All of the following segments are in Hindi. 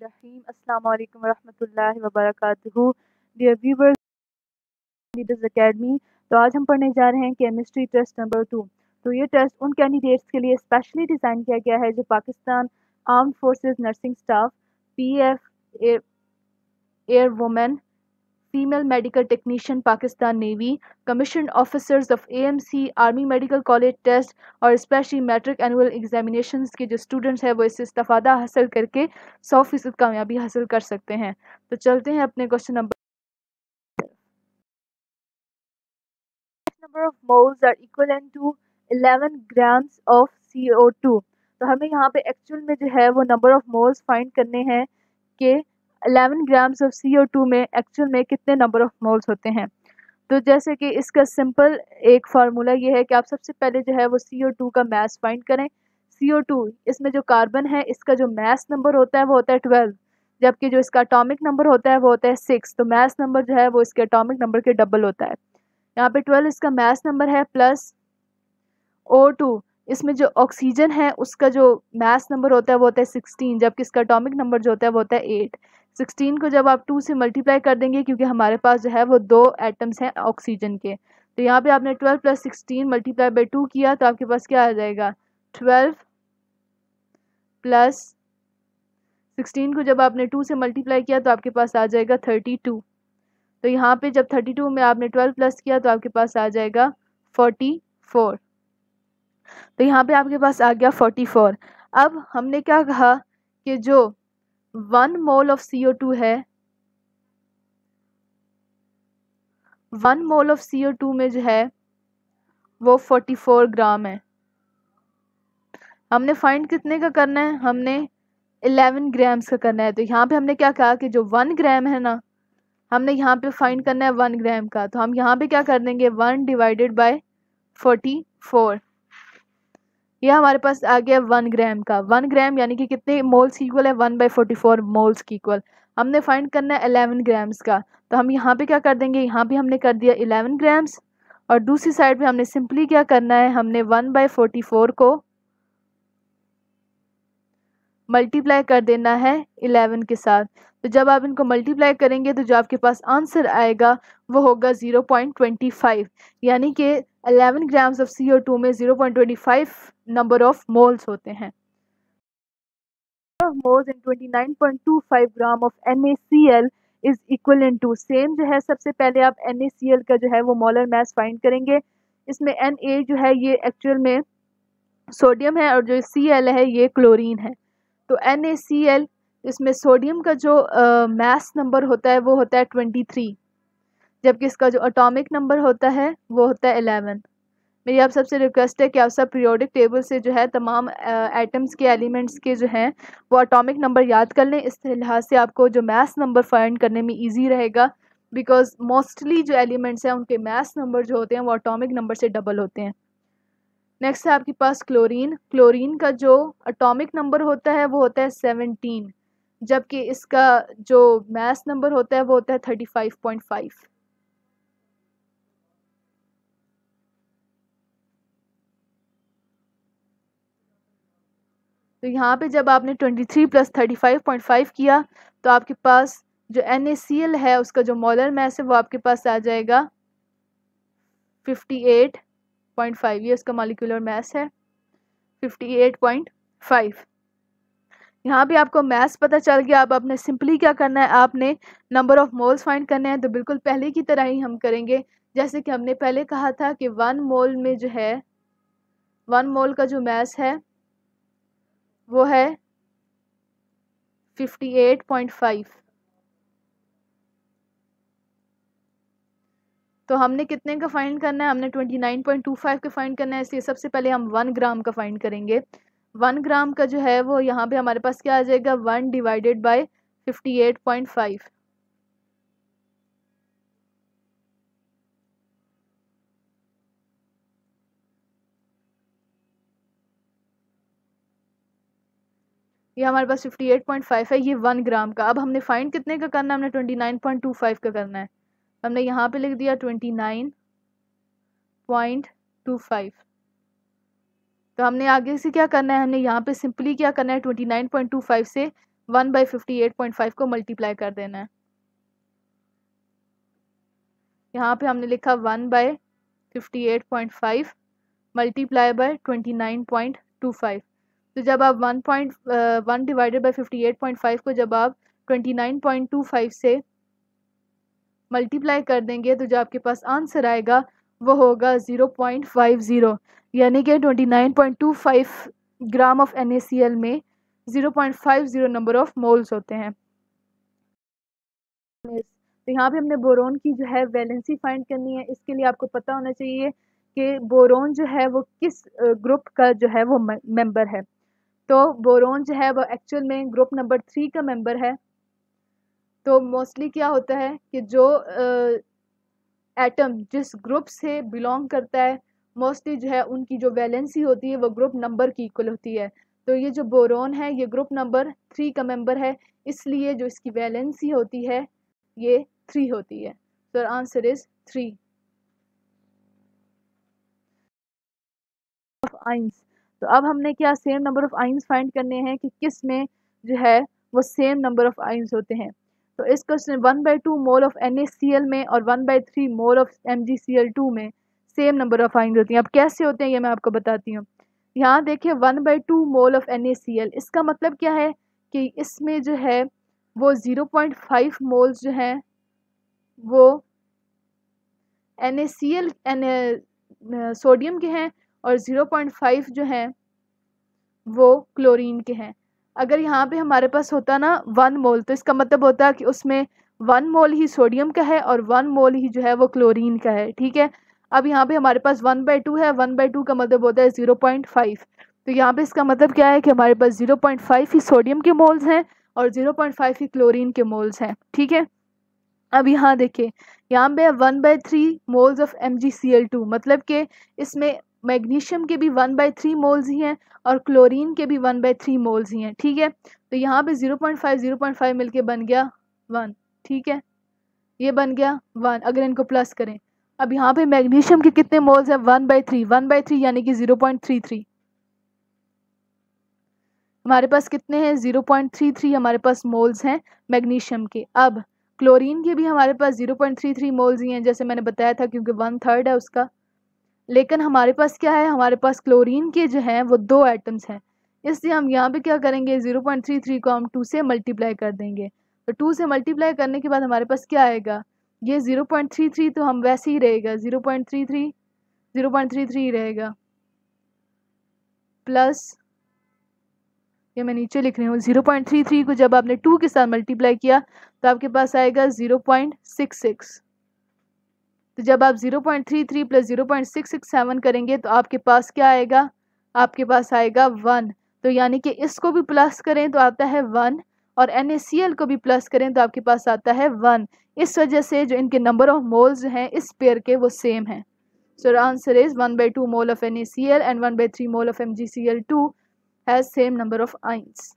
बिस्मिल्लाहिर्रहमानिर्रहीम। अस्सलाम वालेकुम रहमतुल्लाहि व बरकातुहू। Dear viewers, Leaders Academy. तो आज हम पढ़ने जा रहे हैं केमिस्ट्री टेस्ट नंबर 2। तो ये टेस्ट उन कैंडिडेट्स के लिए स्पेशली डिज़ाइन किया गया है जो Pakistan armed forces nursing staff, PF, air women, female medical technician Pakistan navy, commission officers of AMC, army medical college test और स्पेशली मैट्रिक एनुअल एग्जामिनेशंस के जो स्टूडेंट्स हैं वो इससे इस्तेफादा हासिल करके 100% कामयाबी हासिल कर सकते हैं। तो चलते हैं अपने question number of moles are equivalent to 11 grams of CO2। तो हमें यहाँ पे एक्चुअल में जो है वो नंबर ऑफ मोल्स फाइंड करने हैं कि 11 ग्राम्स ऑफ CO2 में एक्चुअल में कितने नंबर ऑफ मोल्स होते हैं। तो जैसे कि इसका सिंपल एक फार्मूला ये है कि आप सबसे पहले जो है वो CO2 का मास फाइंड करें। CO2 इसमें जो कार्बन है इसका जो मास नंबर होता है वो होता है 12, जबकि जो इसका एटॉमिक नंबर होता है वो होता है 6। तो मास नंबर जो है वो इसके एटॉमिक नंबर के डबल होता है। यहाँ पे 12 इसका मास नंबर है, प्लस O2 इसमें जो ऑक्सीजन है उसका जो मास नंबर होता है वो होता है 16, जबकि इसका एटॉमिक नंबर जो होता है वो होता है 8। 16 को जब आप 2 से मल्टीप्लाई कर देंगे, क्योंकि हमारे पास जो है वो 2 एटम्स हैं ऑक्सीजन के, तो यहाँ पे आपने 12 + 16 मल्टीप्लाई बाई 2 किया तो आपके पास क्या आ जाएगा, 12 + 16 को जब आपने 2 से मल्टीप्लाई किया तो आपके पास आ जाएगा 32। तो यहाँ पे जब 32 में आपने 12 प्लस किया तो आपके पास आ जाएगा 44। तो यहाँ पे आपके पास आ गया 44। अब हमने क्या कहा कि जो 1 मोल ऑफ CO2 है, 1 मोल ऑफ CO2 में जो है वो 44 ग्राम है। हमने फाइंड कितने का करना है, हमने 11 ग्राम्स का करना है। तो यहाँ पे हमने क्या कहा कि जो 1 ग्राम है ना, हमने यहाँ पे फाइंड करना है 1 ग्राम का। तो हम यहाँ पे क्या कर देंगे, 1 डिवाइडेड बाय 44। यह हमारे पास आ गया 1 ग्राम का। 1 ग्राम यानी कि कितने मोल्स की इक्वल है, 1/44 मोल्स की इक्वल। हमने फाइंड करना है 11 ग्राम्स का। तो हम यहाँ पे क्या कर देंगे, यहाँ पे हमने कर दिया 11 ग्राम्स, और दूसरी साइड पे हमने सिंपली क्या करना है, हमने 1/44 को मल्टीप्लाई कर देना है 11 के साथ। तो जब आप इनको मल्टीप्लाई करेंगे तो जो आपके पास आंसर आएगा वो होगा 0.25, यानी कि 11 ग्राम्स ऑफ CO2 में 0.25 नंबर ऑफ मोल्स होते हैं। Moles in 29.25 gram of NaCl is equivalent to, same जो है सबसे पहले आप NaCl का जो है वो मोलर मास फाइंड करेंगे। इसमें Na जो है ये एक्चुअल में सोडियम है और जो Cl है ये क्लोरीन है। तो NaCl इसमें सोडियम का जो मास नंबर होता है वो होता है 23, जबकि इसका जो एटॉमिक नंबर होता है वो होता है 11। मेरी आप सबसे रिक्वेस्ट है कि आप सब पीरियोडिक टेबल से जो है तमाम एटम्स के एलिमेंट्स के जो हैं वो एटॉमिक नंबर याद कर लें। इस लिहाज से आपको जो मास नंबर फाइंड करने में ईजी रहेगा, बिकॉज मोस्टली जो एलिमेंट्स हैं उनके मास नंबर जो होते हैं वो एटॉमिक नंबर से डबल होते हैं। नेक्स्ट है आपके पास क्लोरीन। क्लोरीन का जो एटॉमिक नंबर होता है वो होता है 17, जबकि इसका जो मास नंबर होता है वो होता है 35.5। तो यहाँ पे जब आपने 23 + 35.5 किया तो आपके पास जो NaCl है उसका जो मोलर मास है वो आपके पास आ जाएगा 58.5। ये इसका मॉलिक्यूलर मास है 58.5। यहाँ पे आपको मास पता चल गया। अब आपने सिंपली क्या करना है, आपने नंबर ऑफ मोल्स फाइंड करने हैं। तो बिल्कुल पहले की तरह ही हम करेंगे, जैसे कि हमने पहले कहा था कि 1 मोल में जो है 1 मोल का जो मास है वो है 58.5। तो हमने कितने का फाइंड करना है, हमने 29.25 का फाइंड करना है। इसलिए सबसे पहले हम 1 ग्राम का फाइंड करेंगे। 1 ग्राम का जो है वो यहाँ पे हमारे पास क्या आ जाएगा, 1 डिवाइडेड बाय 58.5। ये हमारे पास 58.5 है, ये 1 ग्राम का। अब हमने फाइंड कितने का करना है, हमने 29.25 का करना है। हमने यहाँ पे लिख दिया 29.25। तो हमने आगे से क्या करना है, हमने यहाँ पे सिंपली क्या करना है, 29.25 से 1/58.5 को मल्टीप्लाई कर देना है। यहाँ पे हमने लिखा 1/58.5 मल्टीप्लाई बाय 29.25। तो जब आप 1 डिवाइडेड बाई 58.5 को जब आप 29.25 से मल्टीप्लाई कर देंगे तो जो आपके पास आंसर आएगा वो होगा 0.50, यानी कि 29.25 ग्राम ऑफ NaCl में 0.50 नंबर ऑफ मोल्स होते हैं। तो यहाँ पे हमने बोरोन की जो है वैलेंसी फाइंड करनी है। इसके लिए आपको पता होना चाहिए कि बोरोन जो है वो किस ग्रुप का जो है वो मेंबर है। तो बोरोन जो है वो एक्चुअल में ग्रुप नंबर 3 का मेंबर है। तो मोस्टली क्या होता है कि जो एटम जिस ग्रुप से बिलोंग करता है मोस्टली जो है उनकी जो वैलेंसी होती है वो ग्रुप नंबर की इक्वल होती है। तो ये जो बोरोन है ये ग्रुप नंबर 3 का मेंबर है, इसलिए जो इसकी वैलेंसी होती है ये 3 होती है। तो आंसर इज 3 ऑफ आइंस। तो अब हमने क्या same number of ions find करने हैं कि किस में जो है वो सेम नंबर ऑफ आइंस होते हैं। तो इस क्वेश्चन 1/2 मोल ऑफ NaCl में और 1/3 मोल ऑफ MgCl2 में सेम नंबर ऑफ आइंस होती हैं। अब कैसे होते हैं ये मैं आपको बताती हूँ। यहाँ देखिए 1/2 मोल ऑफ NaCl, इसका मतलब क्या है कि इसमें जो है वो 0.5 मोल्स जो हैं वो NaCl सोडियम के हैं और 0.5 जो हैं वो क्लोरीन के हैं। अगर यहाँ पे हमारे पास होता ना 1 मोल तो इसका मतलब होता है कि उसमें 1 मोल ही सोडियम का है और 1 मोल ही जो है वो क्लोरीन का है। ठीक है, अब यहाँ पे हमारे पास 1/2 है, 1/2 का मतलब होता है 0.5। तो यहाँ पे इसका मतलब क्या है कि हमारे पास 0.5 ही सोडियम के मोल्स हैं और 0.5 ही क्लोरीन के मोल्स हैं। ठीक है, अब यहाँ देखिए यहाँ पे 1/3 मोल्स ऑफ MgCl2, मतलब कि इसमें मैग्नीशियम के भी 1/3 मोल्स ही हैं और क्लोरीन के भी 1/3 मोल्स ही हैं। ठीक है, तो यहाँ पे 0.5 मिलके बन गया 1। ठीक है, ये बन गया 1। अगर इनको प्लस करें, अब यहाँ पे मैग्नीशियम के कितने मोल्स हैं 1/3 यानी कि 0.33। हमारे पास कितने हैं 0.33 हमारे पास मोल्स हैं मैग्नीशियम के। अब क्लोरीन के भी हमारे पास 0.33 मोल्स ही हैं, जैसे मैंने बताया था, क्योंकि 1/3 है उसका। लेकिन हमारे पास क्या है, हमारे पास क्लोरीन के जो हैं वो 2 एटम्स हैं, इसलिए हम यहाँ पे क्या करेंगे 0.33 को हम 2 से मल्टीप्लाई कर देंगे। तो 2 से मल्टीप्लाई करने के बाद हमारे पास क्या आएगा, ये 0.33 तो हम वैसे ही रहेगा 0.33 रहेगा, प्लस ये मैं नीचे लिख रही हूँ 0.33 को जब आपने 2 के साथ मल्टीप्लाई किया तो आपके पास आएगा 0.66। तो जब आप 0.33 प्लस 0.667 करेंगे तो आपके पास क्या आएगा, आपके पास आएगा 1। तो यानी कि इसको भी प्लस करें तो आता है 1 और NaCl को भी प्लस करें तो आपके पास आता है 1। इस वजह से जो इनके नंबर ऑफ मोल्स हैं इस पेयर के वो सेम हैं। So answer is 1/2 mole of NaCl and 1/3 mole of MgCl2 has same number of ions.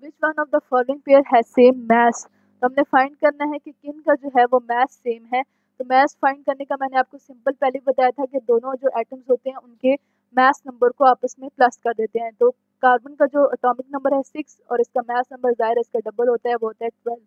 Which one of the following pair has same mass? तो हमने फाइंड करना है कि किन का जो है वो मैथ सेम है। तो मैथ फाइंड करने का मैंने आपको सिंपल पहले बताया था कि दोनों जो एटम्स होते हैं उनके मैथ नंबर को आपस में प्लस कर देते हैं। तो कार्बन का जो एटॉमिक नंबर है 6 और इसका मैथ नंबर ज़ाहिर है इसका डबल होता है, वो होता है 12।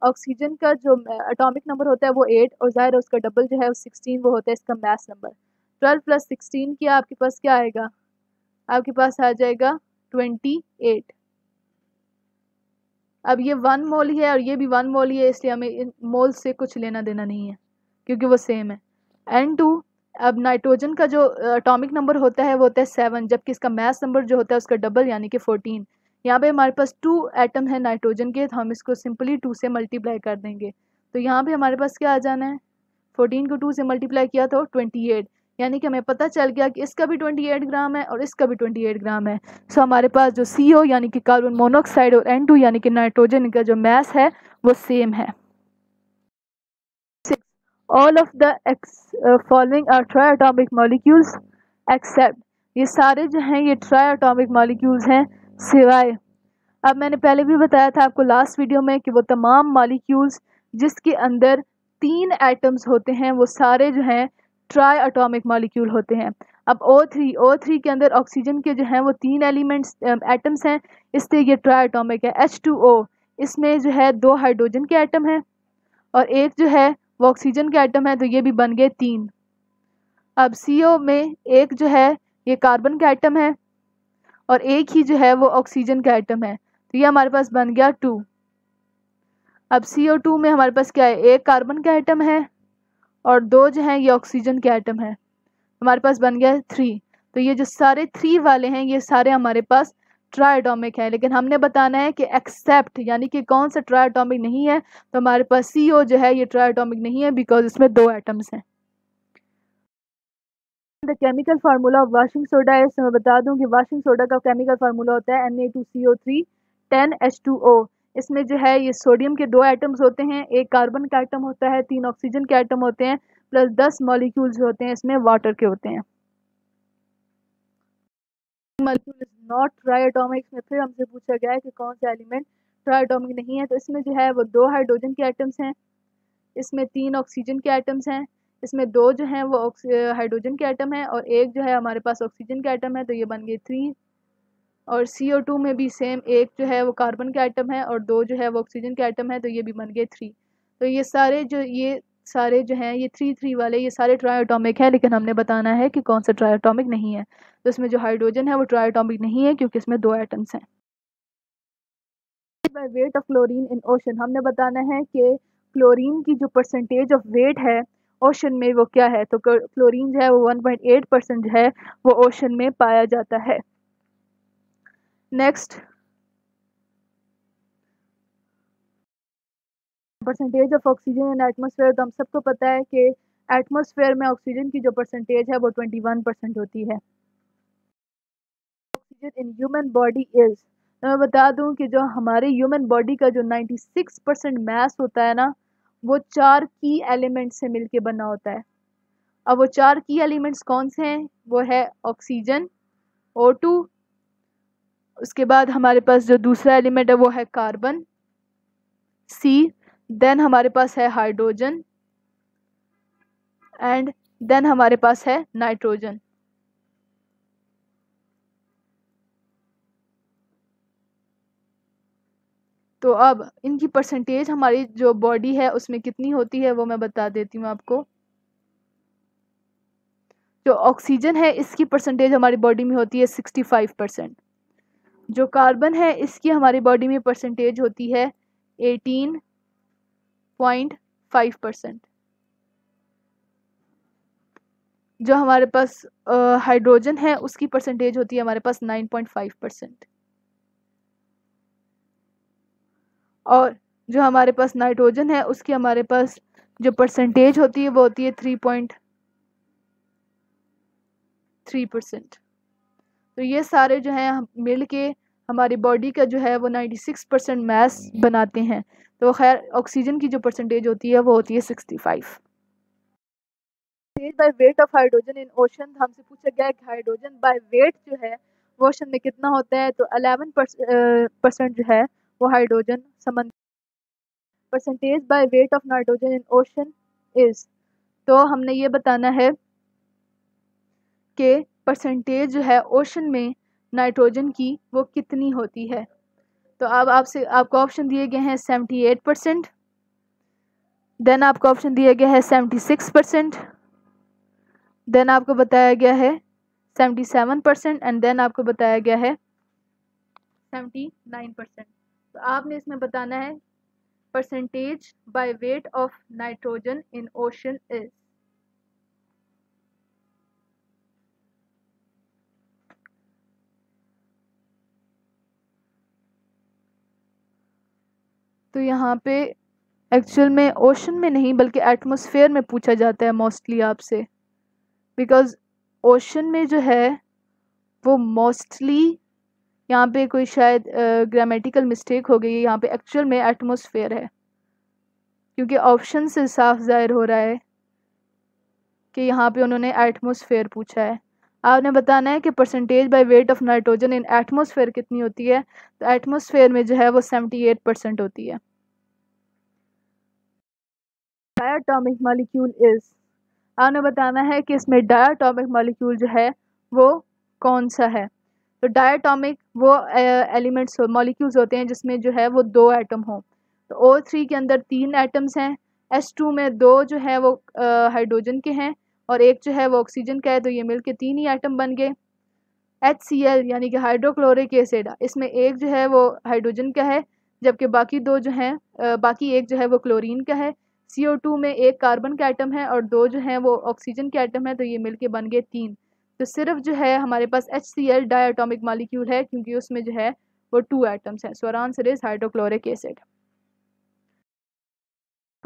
ऑक्सीजन का जो एटॉमिक नंबर होता है वो 8 और ज़ाहिर है उसका डबल जो है वो 16, वो होता है इसका मैथ नंबर। 12 + 16 किया आपके पास क्या आएगा, आपके पास आ जाएगा 28। अब ये 1 मोल ही है और ये भी 1 मोल ही है, इसलिए हमें इन मोल से कुछ लेना देना नहीं है क्योंकि वो सेम है। N2, अब नाइट्रोजन का जो एटॉमिक नंबर होता है वो होता है 7, जबकि इसका मैथ नंबर जो होता है उसका डबल यानी कि 14। यहाँ पे हमारे पास 2 एटम है नाइट्रोजन के, तो हम इसको सिंपली 2 से मल्टीप्लाई कर देंगे। तो यहाँ पे हमारे पास क्या आ जाना है, 14 को 2 से मल्टीप्लाई किया तो 28, यानी कि हमें पता चल गया कि इसका भी 28 ग्राम है और इसका भी 28 ग्राम है। सो हमारे पास जो CO यानी कि कार्बन मोनोऑक्साइड और N2 यानी कि नाइट्रोजन का जो मैस है वो सेम है। All of the following are triatomic molecules except, ये सारे जो हैं ये ट्राइएटॉमिक मॉलिक्यूल्स हैं सिवाय, अब मैंने पहले भी बताया था आपको लास्ट वीडियो में कि वो तमाम मॉलिक्यूल्स जिसके अंदर 3 एटम्स होते हैं वो सारे जो हैं ट्राई एटॉमिक मॉलिक्यूल होते हैं। अब O3 के अंदर ऑक्सीजन के जो हैं वो 3 एलिमेंट्स एटम्स हैं, इसलिए ये ट्राई एटॉमिक है। H2O इसमें जो है 2 हाइड्रोजन के एटम हैं और एक जो है वो ऑक्सीजन के एटम है, तो ये भी बन गए 3। अब CO में एक जो है ये कार्बन का एटम है और एक ही जो है वो ऑक्सीजन का एटम है, तो ये हमारे पास बन गया 2। अब CO2 में हमारे पास क्या है, एक कार्बन का एटम है और 2 जो हैं ये ऑक्सीजन के एटम है, हमारे पास बन गया 3। तो ये जो सारे 3 वाले हैं ये सारे हमारे पास ट्राइएटॉमिक है, लेकिन हमने बताना है कि एक्सेप्ट यानी कि कौन सा ट्राइएटॉमिक नहीं है। तो हमारे पास CO जो है ये ट्राइएटॉमिक नहीं है बिकॉज इसमें 2 एटम्स हैं। The chemical formula of washing soda है, मैं बता दूं कि वाशिंग सोडा का केमिकल फार्मूला होता है Na2CO3 10H2O। इसमें जो है ये सोडियम के 2 एटम्स होते हैं, एक कार्बन का एटम होता है, 3 ऑक्सीजन के एटम होते हैं, प्लस 10 मॉलिक्यूल्स होते हैं इसमें वाटर के होते हैं। मॉलिक्यूल इज नॉट ट्राइएटॉमिक में फिर हमसे पूछा गया है कि कौन सा एलिमेंट ट्राइएटॉमिक नहीं है, तो इसमें जो है वो 2 हाइड्रोजन के एटम्स हैं, इसमें 3 ऑक्सीजन के एटम्स हैं, इसमें 2 जो हैं वो हाइड्रोजन के एटम हैं और एक जो है हमारे पास ऑक्सीजन का एटम है, तो ये बन गए 3। और CO2 में भी सेम, एक जो है वो कार्बन का एटम है और 2 जो है वो ऑक्सीजन का एटम है, तो ये भी बन गए 3। तो ये सारे जो हैं ये 3 वाले ये सारे ट्राइएटॉमिक है, लेकिन हमने बताना है कि कौन सा ट्राइएटॉमिक नहीं है। तो इसमें जो हाइड्रोजन है वो ट्राइएटॉमिक नहीं है क्योंकि इसमें 2 एटम्स हैं। By weight of chlorine in ocean, हमने बताना है कि क्लोरीन की जो परसेंटेज ऑफ वेट है ओशन में वो क्या है। तो क्लोरीन जो है वो 1.8% जो है वो ओशन में पाया जाता है। Next, percentage of oxygen in atmosphere, तो हम सबको पता है कि एटमॉस्फेयर में ऑक्सीजन की जो परसेंटेज है वो 21% होती है। Oxygen in human body is, तो मैं बता दूं कि जो हमारे ह्यूमन बॉडी का जो 96% मैस होता है ना, वो 4 की एलिमेंट से मिलके बना होता है। अब वो 4 की एलिमेंट्स कौन से हैं, वो है ऑक्सीजन O2, उसके बाद हमारे पास जो दूसरा एलिमेंट है वो है कार्बन C, देन हमारे पास है हाइड्रोजन एंड देन हमारे पास है नाइट्रोजन। तो अब इनकी परसेंटेज हमारी जो बॉडी है उसमें कितनी होती है वो मैं बता देती हूँ आपको। जो ऑक्सीजन है इसकी परसेंटेज हमारी बॉडी में होती है 65%। जो कार्बन है इसकी हमारी बॉडी में परसेंटेज होती है 18.5%। जो हमारे पास हाइड्रोजन है उसकी परसेंटेज होती है हमारे पास 9.5%। और जो हमारे पास नाइट्रोजन है उसकी हमारे पास जो परसेंटेज होती है वो होती है 3.3%। तो ये सारे जो हैं मिल के हमारी बॉडी का जो है वो 96% मैस बनाते हैं। तो खैर ऑक्सीजन की जो परसेंटेज होती है वो होती है 65। By weight of hydrogen in ocean, हमसे पूछा गया है कि हाइड्रोजन बाय वेट जो है वो ओशन में कितना होता है, तो 11% जो है वो हाइड्रोजन समंदर। Percentage by weight of nitrogen in ocean is, तो हमने ये बताना है कि परसेंटेज जो है ओशन में नाइट्रोजन की वो कितनी होती है। तो अब आपको ऑप्शन दिए गए हैं 78%, देन आपको ऑप्शन दिया गया है 76%, देन आपको बताया गया है 77% एंड देन आपको बताया गया है 79%। तो आपने इसमें बताना है percentage by weight of nitrogen in ocean is. तो यहाँ पे एक्चुअल में ओशन में नहीं बल्कि एटमॉस्फेयर में पूछा जाता है मोस्टली आपसे, बिकॉज ओशन में जो है वो मोस्टली यहाँ पे कोई शायद ग्रामेटिकल मिस्टेक हो गई है, यहाँ पे एक्चुअल में एटमॉस्फेयर है क्योंकि ऑप्शन से साफ जाहिर हो रहा है कि यहाँ पे उन्होंने एटमॉस्फेयर पूछा है। आपने बताना है कि percentage by weight of nitrogen in atmosphere कितनी होती है, तो एटमॉस्फेयर में जो है वो 78% होती है। डायटोमिक मॉलिक्यूल इज, आपने बताना है कि इसमें डायटोमिक मॉलिक्यूल जो है वो कौन सा है। तो डायटोमिक वो एलिमेंट्स मॉलिक्यूल्स होते हैं जिसमें जो है वो 2 एटम हो। तो O3 के अंदर 3 एटम्स हैं, H2 में 2 जो है वो हाइड्रोजन के हैं और एक जो है वो ऑक्सीजन का है, तो ये मिलके 3 ही एटम बन गए। HCl यानी कि हाइड्रोक्लोरिक एसिड, इसमें एक जो है वो हाइड्रोजन का है जबकि बाकी 2 जो हैं बाकी एक जो है वो क्लोरीन का है। CO2 में एक कार्बन का एटम है और 2 जो हैं वो ऑक्सीजन के एटम है, तो ये मिलके बन गए 3। तो सिर्फ जो है हमारे पास HCl डायटोमिक मॉलिक्यूल है क्योंकि उसमें जो है वो 2 एटम्स हैं। So our answer is hydrochloric acid.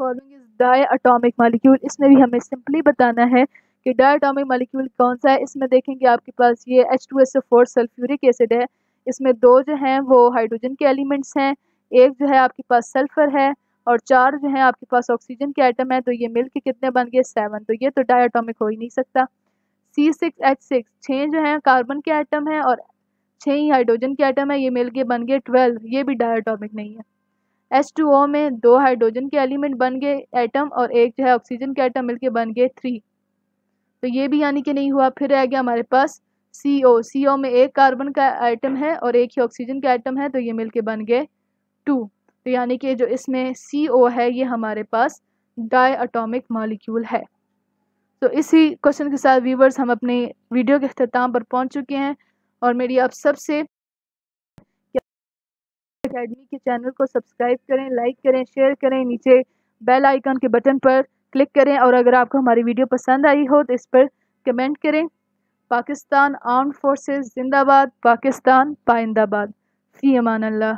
Following is diatomic molecule, इसमें भी हमें सिंपली बताना है कि डायटोमिक मॉलिक्यूल कौन सा है। इसमें देखेंगे आपके पास ये H2SO4 सल्फ्यूरिक एसिड है, इसमें 2 जो हैं वो हाइड्रोजन के एलिमेंट्स हैं, एक जो है आपके पास सल्फर है और 4 जो है आपके पास ऑक्सीजन के एटम है, तो ये मिलके कितने बन गए 7। तो ये तो डायटोमिक हो ही नहीं सकता। C6H6 6 जो है कार्बन के एटम है और 6 ही हाइड्रोजन के एटम है, ये मिलके बन गए 12, ये भी डायटोमिक नहीं है। H2O में 2 हाइड्रोजन के एलिमेंट बन गए एटम और एक जो है ऑक्सीजन के एटम मिलके बन गए 3, तो ये भी यानी कि नहीं हुआ। फिर रह गया हमारे पास CO में एक कार्बन का एटम है और एक ही ऑक्सीजन का एटम है, तो ये मिलके बन गए 2। तो यानी कि जो इसमें CO है ये हमारे पास डायटोमिक मॉलिक्यूल है। तो इसी क्वेश्चन के साथ व्यूवर्स हम अपने वीडियो के अख्ताम पर पहुंच चुके हैं और मेरी आप सबसे अकेडमी के चैनल को सब्सक्राइब करें, लाइक करें, शेयर करें, नीचे बेल आइकन के बटन पर क्लिक करें और अगर आपको हमारी वीडियो पसंद आई हो तो इस पर कमेंट करें। पाकिस्तान आर्म्ड फोर्सेस जिंदाबाद, पाकिस्तान पाइंदाबाद। फी अमान अल्लाह।